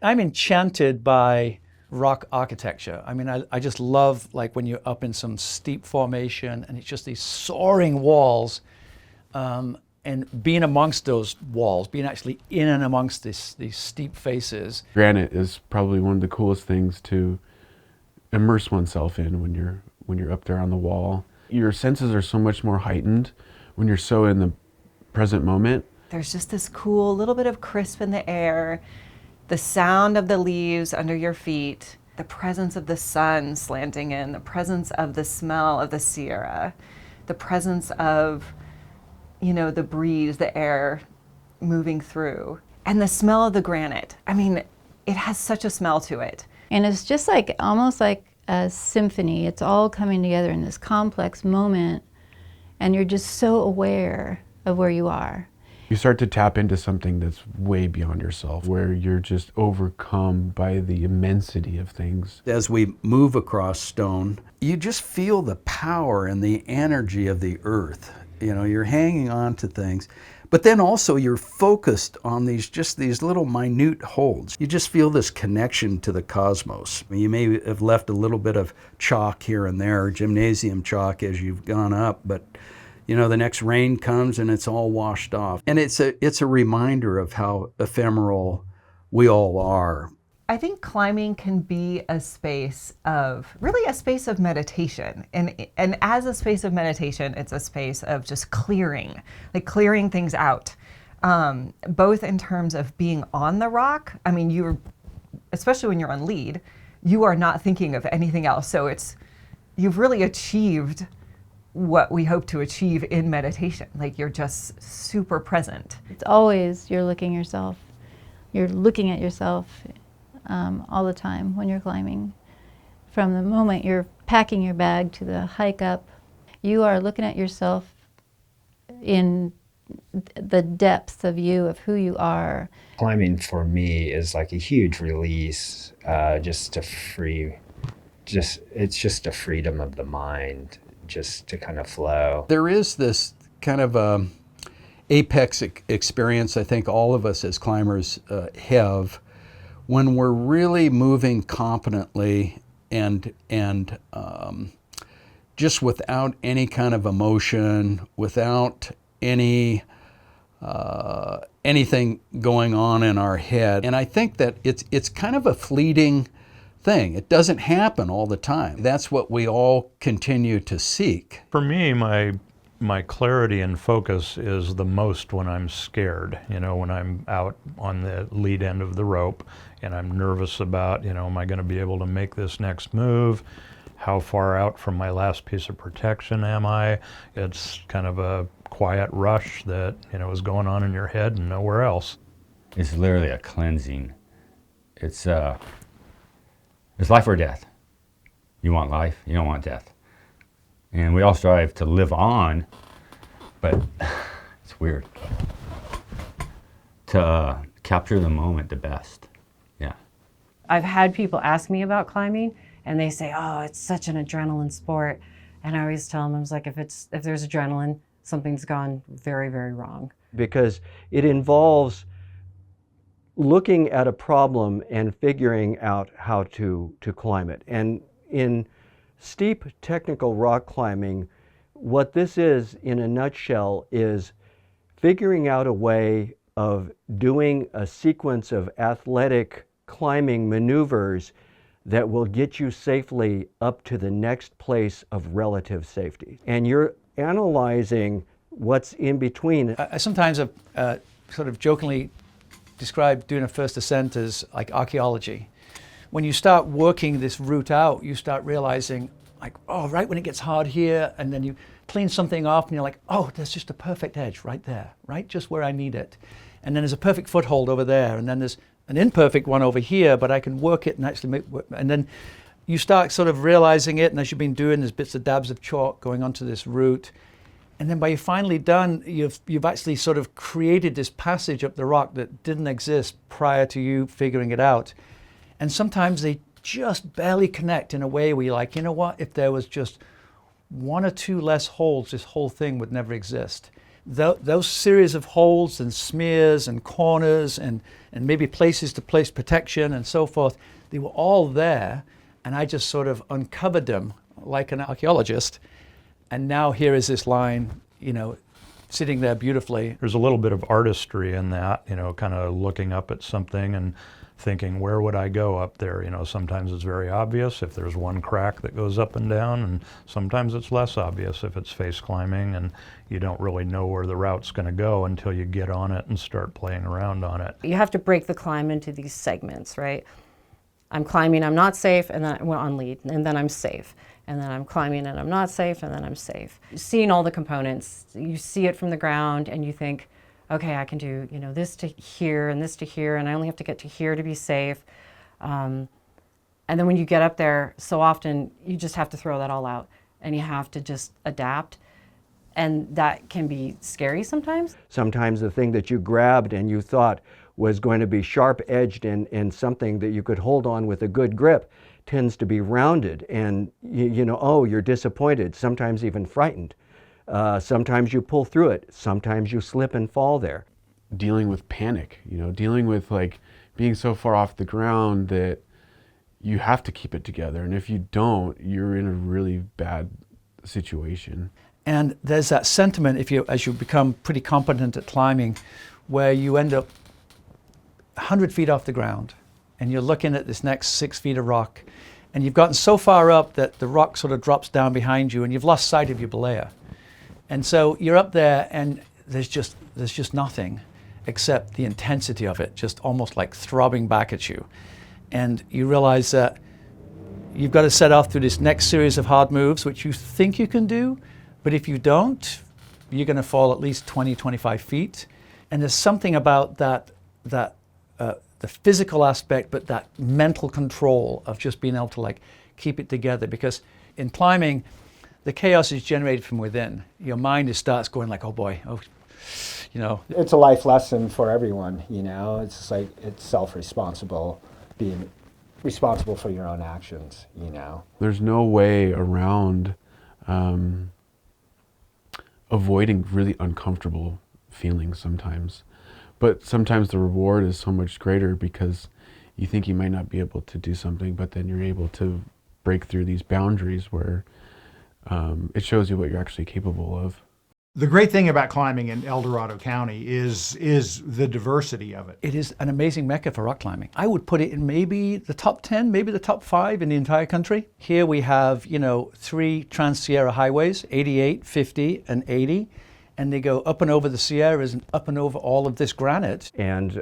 I'm enchanted by rock architecture. I mean, I just love like when you're up in some steep formation and it's just these soaring walls, and being amongst those walls, being actually in and amongst these steep faces. Granite is probably one of the coolest things to immerse oneself in when you're up there on the wall. Your senses are so much more heightened when you're so in the present moment. There's just this cool little bit of crisp in the air, the sound of the leaves under your feet, the presence of the sun slanting in, the presence of the smell of the Sierra, the presence of, the breeze, the air moving through, and the smell of the granite. I mean, it has such a smell to it. And it's just like, almost like a symphony. It's all coming together in this complex moment, and you're just so aware of where you are. You start to tap into something that's way beyond yourself, where you're just overcome by the immensity of things. As we move across stone, you just feel the power and the energy of the earth. You're hanging on to things, but then also you're focused on these little minute holds. You just feel this connection to the cosmos. You may have left a little bit of chalk here and there, gymnasium chalk as you've gone up, but the next rain comes and it's all washed off. And it's a reminder of how ephemeral we all are. I think climbing can be a space of meditation. And as a space of meditation, it's a space of just clearing things out. Both in terms of being on the rock. I mean, especially when you're on lead, you are not thinking of anything else. So you've really achieved what we hope to achieve in meditation. Like, you're just super present. It's always you're looking at yourself all the time when you're climbing. From the moment you're packing your bag to the hike up, you are looking at yourself in the depths of you, of who you are. Climbing for me is like a huge release, it's just a freedom of the mind, just to kind of flow. There is this kind of apex experience I think all of us as climbers have when we're really moving confidently and just without any kind of emotion, without anything going on in our head. And I think that it's kind of a fleeting thing. It doesn't happen all the time. That's what we all continue to seek. For me, my clarity and focus is the most when I'm scared, when I'm out on the lead end of the rope and I'm nervous about, am I going to be able to make this next move? How far out from my last piece of protection am I? It's kind of a quiet rush that, is going on in your head and nowhere else. It's literally a cleansing. It's life or death. You want life, you don't want death. And we all strive to live on, but it's weird. To capture the moment the best, yeah. I've had people ask me about climbing, and they say, oh, it's such an adrenaline sport. And I always tell them, I was like, if there's adrenaline, something's gone very, very wrong. Because it involves looking at a problem and figuring out how to climb it. And in steep technical rock climbing, what this is in a nutshell is figuring out a way of doing a sequence of athletic climbing maneuvers that will get you safely up to the next place of relative safety. And you're analyzing what's in between. I sometimes sort of jokingly describe doing a first ascent as like archaeology. When you start working this route out, you start realizing, like, oh, right when it gets hard here, and then you clean something off, and you're like, oh, there's just a perfect edge right there, right just where I need it. And then there's a perfect foothold over there, and then there's an imperfect one over here, but I can work it and actually make work. And then you start sort of realizing it, and as you've been doing, there's bits of dabs of chalk going onto this route. And then by you're finally done, you've actually sort of created this passage up the rock that didn't exist prior to you figuring it out. And sometimes they just barely connect in a way where you're like, you know what, if there was just one or two less holes, this whole thing would never exist. those series of holes and smears and corners and maybe places to place protection and so forth, they were all there, and I just sort of uncovered them like an archaeologist. And now here is this line, sitting there beautifully. There's a little bit of artistry in that, kind of looking up at something and thinking, where would I go up there? Sometimes it's very obvious if there's one crack that goes up and down, and sometimes it's less obvious if it's face climbing, and you don't really know where the route's going to go until you get on it and start playing around on it. You have to break the climb into these segments, right? I'm climbing, I'm not safe, and then I'm on lead, and then I'm safe. And then I'm climbing and I'm not safe, and then I'm safe. Seeing all the components, you see it from the ground and you think, okay, I can do this to here and this to here, and I only have to get to here to be safe. And then when you get up there, so often you just have to throw that all out and you have to just adapt. And that can be scary sometimes. Sometimes the thing that you grabbed and you thought was going to be sharp-edged and something that you could hold on with a good grip tends to be rounded, and you're disappointed, sometimes even frightened. Sometimes you pull through it, sometimes you slip and fall there. Dealing with panic, dealing with like being so far off the ground that you have to keep it together, and if you don't, you're in a really bad situation. And there's that sentiment, as you become pretty competent at climbing, where you end up 100 feet off the ground, and you're looking at this next 6 feet of rock, and you've gotten so far up that the rock sort of drops down behind you, and you've lost sight of your belaya. And so you're up there, and there's just nothing except the intensity of it, just almost like throbbing back at you. And you realize that you've got to set off through this next series of hard moves, which you think you can do, but if you don't, you're going to fall at least 20, 25 feet. And there's something about that the physical aspect, but that mental control of just being able to like keep it together. Because in climbing, the chaos is generated from within. Your mind just starts going like, oh boy, It's a life lesson for everyone, It's just like, it's self-responsible, being responsible for your own actions, There's no way around avoiding really uncomfortable feelings sometimes. But sometimes the reward is so much greater because you think you might not be able to do something, but then you're able to break through these boundaries where it shows you what you're actually capable of. The great thing about climbing in El Dorado County is the diversity of it. It is an amazing mecca for rock climbing. I would put it in maybe the top 10, maybe the top 5 in the entire country. Here we have, 3 Trans-Sierra highways, 88, 50, and 80. And they go up and over the Sierras and up and over all of this granite. And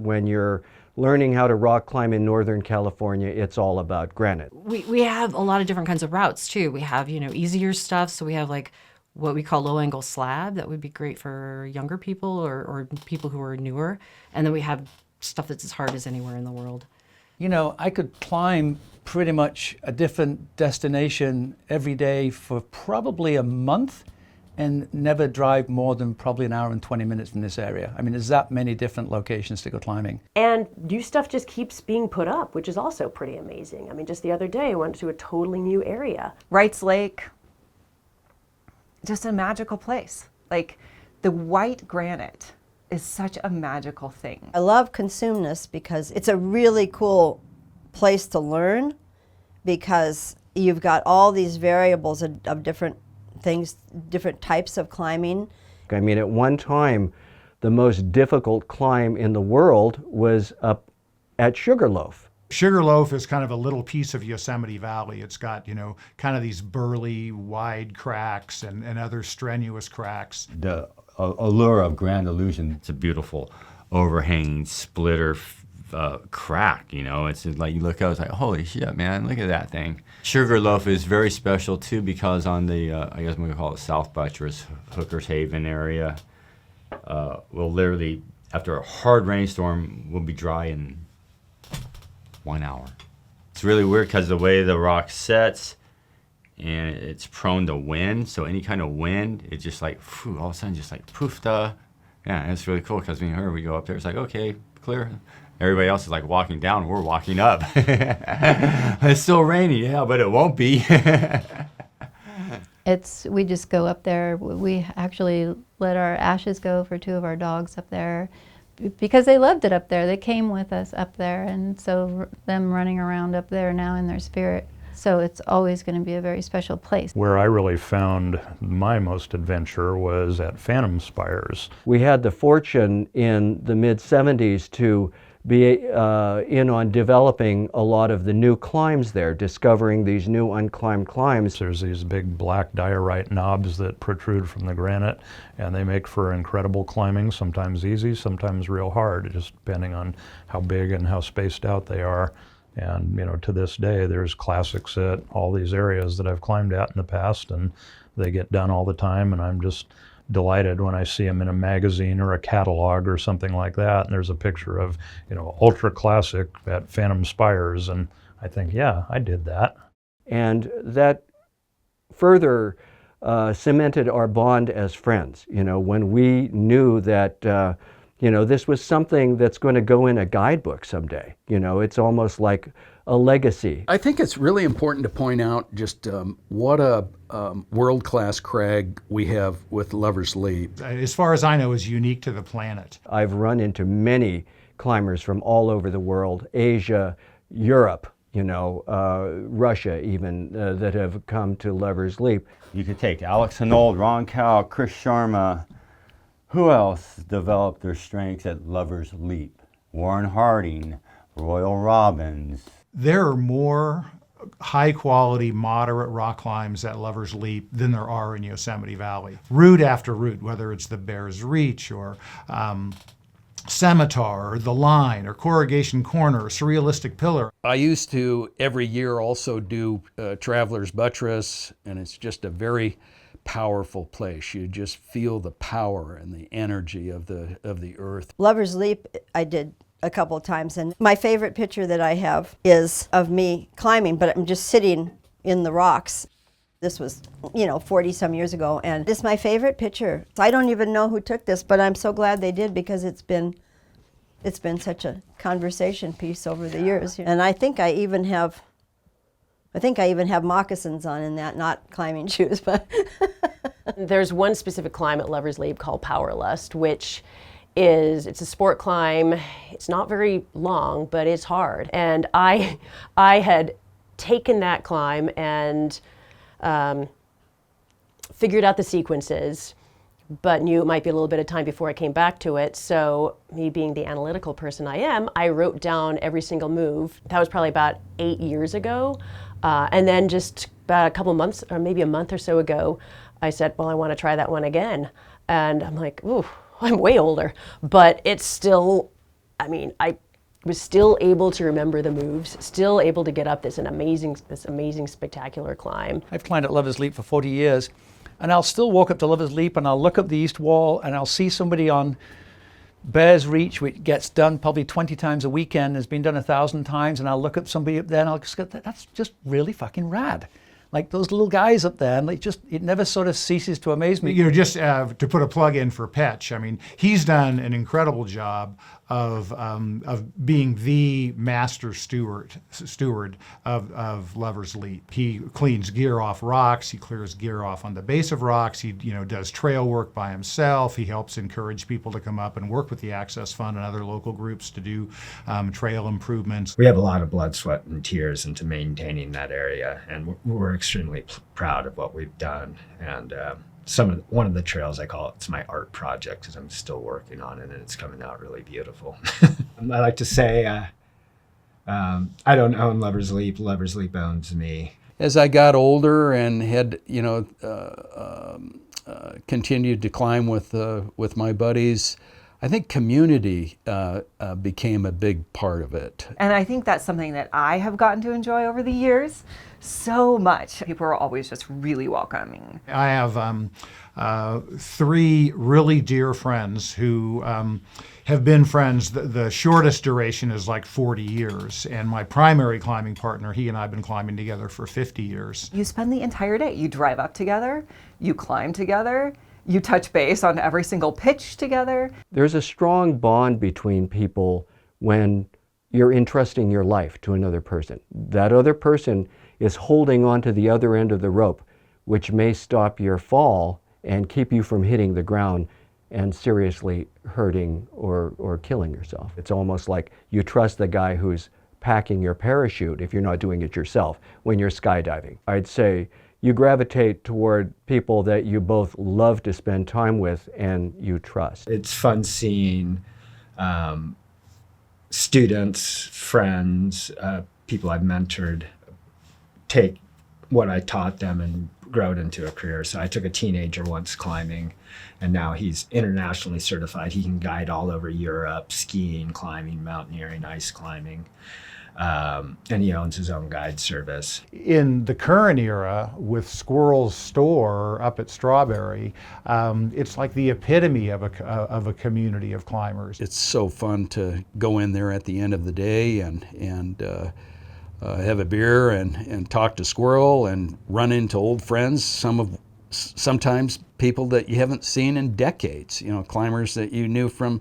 when you're learning how to rock climb in Northern California, it's all about granite. We have a lot of different kinds of routes too. We have, easier stuff. So we have like what we call low angle slab that would be great for younger people or people who are newer. And then we have stuff that's as hard as anywhere in the world. I could climb pretty much a different destination every day for probably a month and never drive more than probably an hour and 20 minutes from this area. I mean, there's that many different locations to go climbing. And new stuff just keeps being put up, which is also pretty amazing. I mean, just the other day, I went to a totally new area. Wright's Lake, just a magical place. Like, the white granite is such a magical thing. I love Consumnus because it's a really cool place to learn, because you've got all these variables of different things, different types of climbing. I mean, at one time, the most difficult climb in the world was up at Sugarloaf. Sugarloaf is kind of a little piece of Yosemite Valley. It's got, kind of these burly, wide cracks and other strenuous cracks. The allure of Grand Illusion, it's a beautiful overhanging splitter crack, It's like you look out, it's like, holy shit, man, look at that thing. Sugarloaf is very special too because on the, I guess we can call it South Buttress, Hooker's Haven area, we'll literally, after a hard rainstorm, we'll be dry in 1 hour. It's really weird because the way the rock sets, and it's prone to wind, so any kind of wind, it just like, phew, all of a sudden just like poofta. Yeah, it's really cool because we go up there, it's like, okay, clear. Everybody else is like walking down, we're walking up. It's still rainy, yeah, but it won't be. We just go up there. We actually let our ashes go for 2 of our dogs up there because they loved it up there. They came with us up there, and so them running around up there now in their spirit. So it's always going to be a very special place. Where I really found my most adventure was at Phantom Spires. We had the fortune in the mid-70s to be in on developing a lot of the new climbs there, discovering these new unclimbed climbs. There's these big black diorite knobs that protrude from the granite, and they make for incredible climbing, sometimes easy, sometimes real hard, just depending on how big and how spaced out they are. And you know, to this day, there's classics at all these areas that I've climbed at in the past, and they get done all the time, and I'm just delighted when I see them in a magazine or a catalog or something like that, and there's a picture of, you know, ultra classic at Phantom Spires, and I think, yeah, I did that. And that further cemented our bond as friends. You know, when we knew that you know, this was something that's going to go in a guidebook someday. You know, it's almost like a legacy. I think it's really important to point out just what a world-class crag we have with Lover's Leap. As far as I know, is unique to the planet. I've run into many climbers from all over the world, Asia, Europe, you know, Russia even, that have come to Lover's Leap. You could take Alex Hanold, Ron Cow, Chris Sharma. Who else developed their strengths at Lover's Leap? Warren Harding, Royal Robbins. There are more high-quality, moderate rock climbs at Lover's Leap than there are in Yosemite Valley. Route after route, whether it's the Bear's Reach or Scimitar or The Line or Corrugation Corner or Surrealistic Pillar. I used to every year also do Traveler's Buttress, and it's just a very powerful place. You just feel the power and the energy of the earth. Lover's Leap I did a couple of times, and my favorite picture that I have is of me climbing, but I'm just sitting in the rocks. This was, you know, 40 some years ago, and it's my favorite picture. I don't even know who took this, but I'm so glad they did, because it's been such a conversation piece over the years. And I think I even have moccasins on in that, not climbing shoes, but. There's one specific climb at Lover's Leap called Powerlust, which it's a sport climb. It's not very long, but it's hard. And I had taken that climb and figured out the sequences, but knew it might be a little bit of time before I came back to it. So me being the analytical person I am, I wrote down every single move. That was probably about 8 years ago. And then just about a couple months, or maybe a month or so ago, I said, well, I want to try that one again. And I'm like, ooh, I'm way older. But it's still, I mean, I was still able to remember the moves, still able to get up this amazing, spectacular climb. I've climbed at Lover's Leap for 40 years, and I'll still walk up to Lover's Leap and I'll look up the east wall and I'll see somebody on Bear's Reach, which gets done probably 20 times a weekend, has been done 1,000 times, and I'll look up somebody up there and I'll just go, that's just really fucking rad. Like those little guys up there, and it never sort of ceases to amaze me. You know, just to put a plug in for Petch, I mean, he's done an incredible job of being the master steward of Lover's Leap. He cleans gear off rocks. He clears gear off on the base of rocks. He, you know, does trail work by himself. He helps encourage people to come up and work with the Access Fund and other local groups to do trail improvements. We have a lot of blood, sweat, and tears into maintaining that area, and we're extremely proud of what we've done. And one of the trails, I call it's my art project, because I'm still working on it and it's coming out really beautiful. I like to say I don't own Lover's Leap. Lover's Leap owns me. As I got older and had, you know, continued to climb with my buddies, I think community became a big part of it. And I think that's something that I have gotten to enjoy over the years so much. People are always just really welcoming. I have 3 really dear friends who have been friends. The shortest duration is like 40 years. And my primary climbing partner, he and I have been climbing together for 50 years. You spend the entire day. You drive up together, you climb together, you touch base on every single pitch together. There's a strong bond between people when you're entrusting your life to another person. That other person is holding on to the other end of the rope, which may stop your fall and keep you from hitting the ground and seriously hurting or killing yourself. It's almost like you trust the guy who's packing your parachute if you're not doing it yourself when you're skydiving. I'd say you gravitate toward people that you both love to spend time with and you trust. It's fun seeing students, friends, people I've mentored take what I taught them and grow it into a career. So I took a teenager once climbing, and now he's internationally certified. He can guide all over Europe, skiing, climbing, mountaineering, ice climbing. And he owns his own guide service. In the current era, with Squirrel's store up at Strawberry, it's like the epitome of a community of climbers. It's so fun to go in there at the end of the day and have a beer and talk to Squirrel and run into old friends, sometimes people that you haven't seen in decades, climbers that you knew from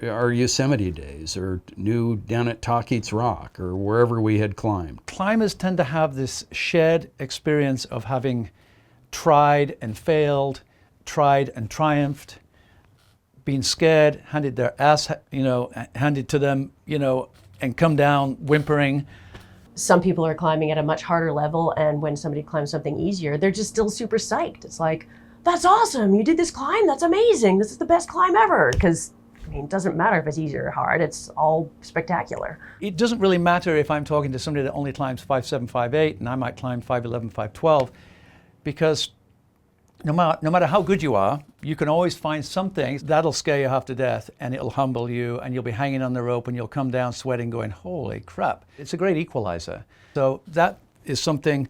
our Yosemite days or knew down at Talkeet's Rock or wherever we had climbed. Climbers tend to have this shared experience of having tried and failed, tried and triumphed, been scared, handed their ass, handed to them, and come down whimpering. Some people are climbing at a much harder level, and when somebody climbs something easier, they're just still super psyched. It's like, that's awesome, you did this climb, that's amazing, this is the best climb ever. Because it doesn't matter if it's easy or hard, it's all spectacular. It doesn't really matter if I'm talking to somebody that only climbs 5'7", 5'8", and I might climb 5'11", 5'12", because no matter how good you are, you can always find something that'll scare you half to death, and it'll humble you, and you'll be hanging on the rope, and you'll come down sweating going, holy crap. It's a great equalizer. So that is something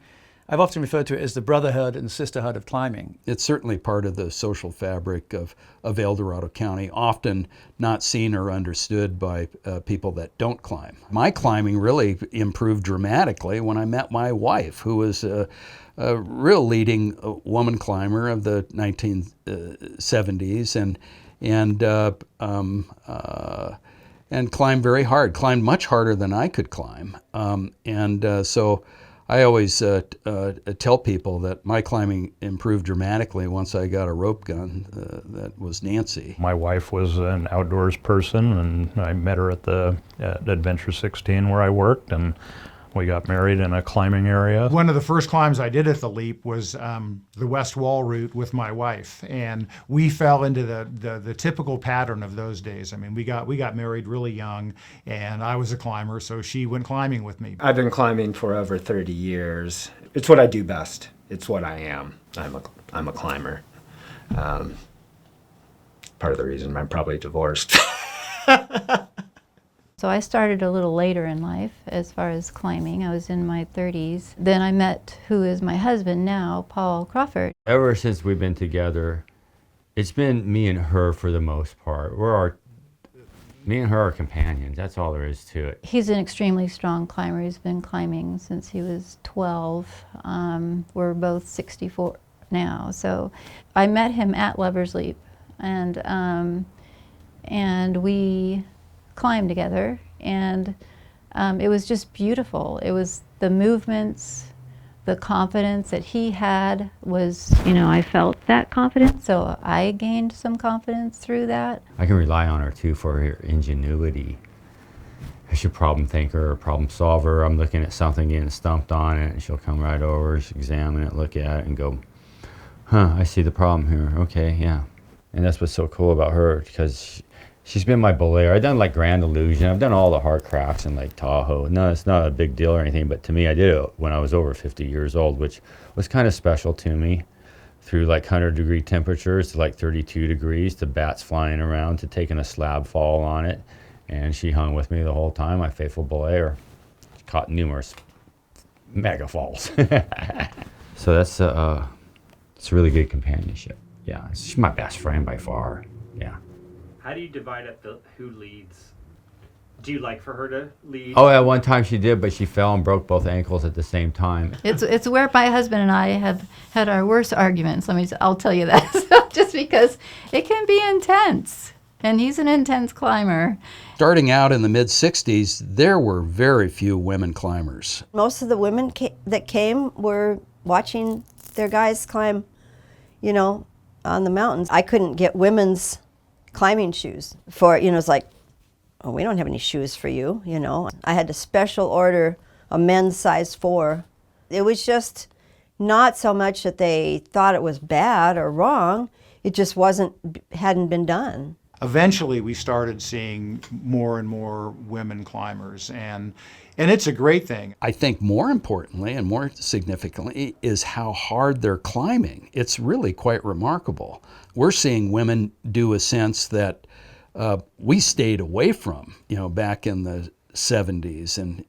I've often referred to it as the brotherhood and sisterhood of climbing. It's certainly part of the social fabric of El Dorado County, often not seen or understood by people that don't climb. My climbing really improved dramatically when I met my wife, who was a real leading woman climber of the 1970s and climbed very hard, climbed much harder than I could climb. So I always tell people that my climbing improved dramatically once I got a rope gun that was Nancy. My wife was an outdoors person, and I met her at Adventure 16 where I worked, and we got married in a climbing area. One of the first climbs I did at the Leap was the West Wall route with my wife, and we fell into the typical pattern of those days. I mean, we got married really young, and I was a climber, so she went climbing with me. I've been climbing for over 30 years. It's what I do best. It's what I am. I'm a climber. Part of the reason I'm probably divorced. So I started a little later in life as far as climbing. I was in my 30s. Then I met who is my husband now, Paul Crawford. Ever since we've been together, it's been me and her for the most part. Me and her are companions. That's all there is to it. He's an extremely strong climber. He's been climbing since he was 12. We're both 64 now. So I met him at Lover's Leap, and we climbed together, and it was just beautiful. It was the movements, the confidence that he had was, I felt that confidence, so I gained some confidence through that. I can rely on her too for her ingenuity. She's a problem thinker, a problem solver. I'm looking at something getting stumped on it, and she'll come right over, she'll examine it, look at it, and go, I see the problem here. Okay, yeah. And that's what's so cool about her, because she's been my belayer. I've done like Grand Illusion. I've done all the hard crafts in Lake Tahoe. No, it's not a big deal or anything, but to me, I did it when I was over 50 years old, which was kind of special to me. Through like 100-degree temperatures to like 32 degrees, to bats flying around, to taking a slab fall on it. And she hung with me the whole time, my faithful belayer. She caught numerous mega falls. So that's it's a really good companionship. Yeah, she's my best friend by far. Yeah. How do you divide up who leads? Do you like for her to lead? Oh, at one time she did, but she fell and broke both ankles at the same time. It's where my husband and I have had our worst arguments. I'll tell you that. So just because it can be intense, and he's an intense climber. Starting out in the mid-'60s, there were very few women climbers. Most of the women that came were watching their guys climb you know, on the mountains, I couldn't get women's climbing shoes for, you know, it's like, oh, we don't have any shoes for you, you know. I had to special order a men's size 4. It was just not so much that they thought it was bad or wrong, it just hadn't been done. Eventually we started seeing more and more women climbers, and it's a great thing. I think more importantly and more significantly is how hard they're climbing. It's really quite remarkable. We're seeing women do ascents that we stayed away from, you know, back in the 70s and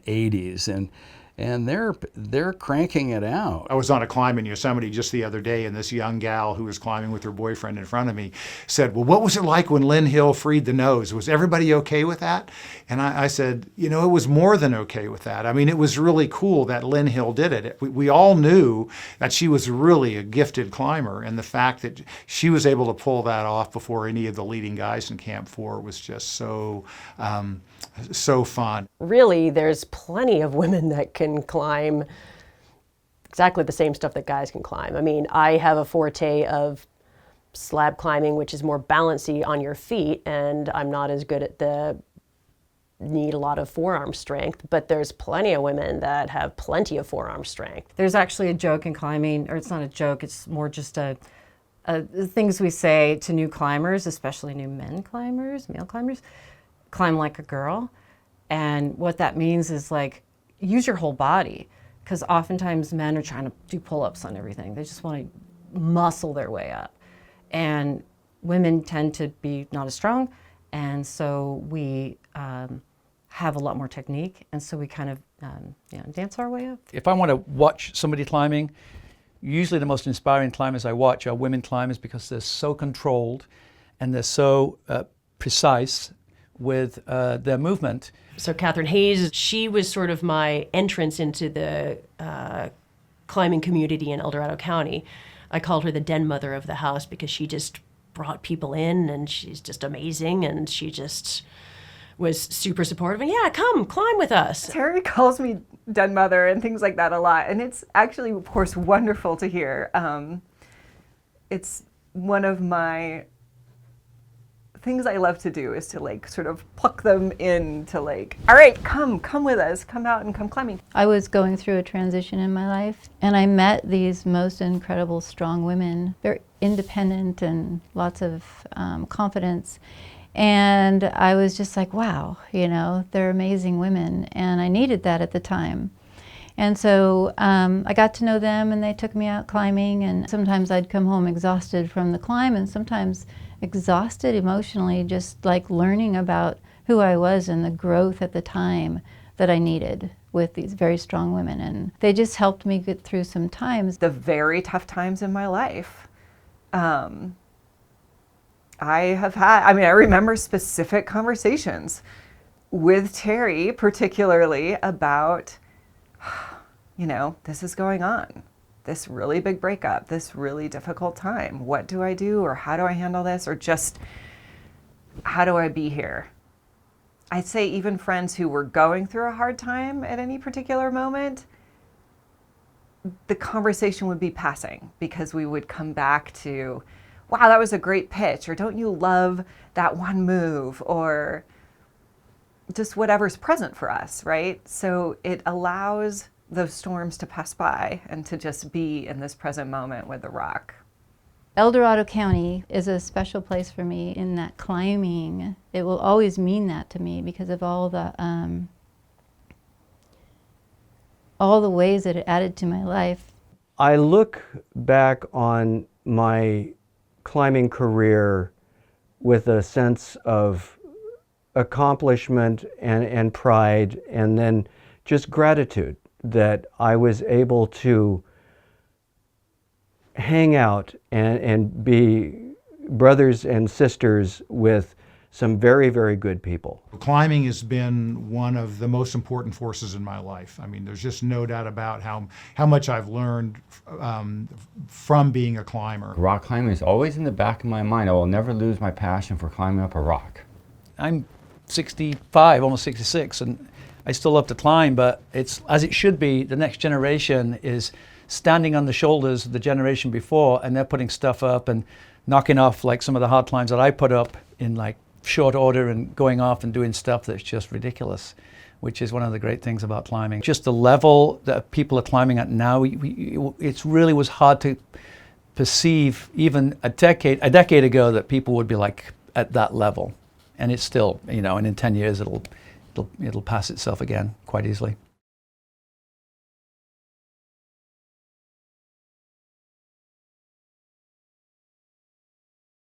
80s, and they're cranking it out. I was on a climb in Yosemite just the other day, and this young gal who was climbing with her boyfriend in front of me said, well, what was it like when Lynn Hill freed the nose? Was everybody okay with that? And I said, you know, it was more than okay with that. I mean, it was really cool that Lynn Hill did it. We all knew that she was really a gifted climber, and the fact that she was able to pull that off before any of the leading guys in Camp 4 was just so fun. Really, there's plenty of women that can climb exactly the same stuff that guys can climb. I mean, I have a forte of slab climbing, which is more balancy on your feet, and I'm not as good at need a lot of forearm strength, but there's plenty of women that have plenty of forearm strength. There's actually a joke in climbing, or it's not a joke, it's more just things we say to new climbers, especially new male climbers, climb like a girl. And what that means is, like, use your whole body, because oftentimes men are trying to do pull-ups on everything. They just want to muscle their way up. And women tend to be not as strong, and so we have a lot more technique, and so we kind of dance our way up. If I want to watch somebody climbing, usually the most inspiring climbers I watch are women climbers, because they're so controlled and they're so precise with their movement. So Katheryn Hughes, she was sort of my entrance into the climbing community in El Dorado County. I called her the den mother of the house, because she just brought people in, and she's just amazing, and she just was super supportive. And yeah, come climb with us. Terry calls me den mother and things like that a lot, and it's actually, of course, wonderful to hear. It's one of my things I love to do, is to, like, sort of pluck them in to, like, all right, come with us, come out and come climbing. I was going through a transition in my life, and I met these most incredible, strong women. They're independent and lots of confidence. And I was just like, wow, you know, they're amazing women. And I needed that at the time. And so I got to know them, and they took me out climbing. And sometimes I'd come home exhausted from the climb, and sometimes exhausted emotionally, just like learning about who I was and the growth at the time that I needed with these very strong women. And they just helped me get through some times. The very tough times in my life. I remember specific conversations with Terry, particularly about, you know, this is going on, this really big breakup, this really difficult time. What do I do, or how do I handle this, or just how do I be here? I'd say even friends who were going through a hard time at any particular moment, the conversation would be passing, because we would come back to, wow, that was a great pitch, or don't you love that one move, or just whatever's present for us, right? So it allows those storms to pass by and to just be in this present moment with the rock. El Dorado County is a special place for me in that climbing. It will always mean that to me, because of all the ways that it added to my life. I look back on my climbing career with a sense of accomplishment and pride, and then just gratitude that I was able to hang out and be brothers and sisters with some very, very good people. Climbing has been one of the most important forces in my life. I mean, there's just no doubt about how much I've learned from being a climber. Rock climbing is always in the back of my mind. I will never lose my passion for climbing up a rock. I'm 65, almost 66, and I still love to climb, but it's as it should be. The next generation is standing on the shoulders of the generation before, and they're putting stuff up and knocking off like some of the hard climbs that I put up in like short order and going off and doing stuff that's just ridiculous, which is one of the great things about climbing. Just the level that people are climbing at now, it really was hard to perceive even a decade ago that people would be like at that level. And it's still, and in 10 years it'll pass itself again quite easily.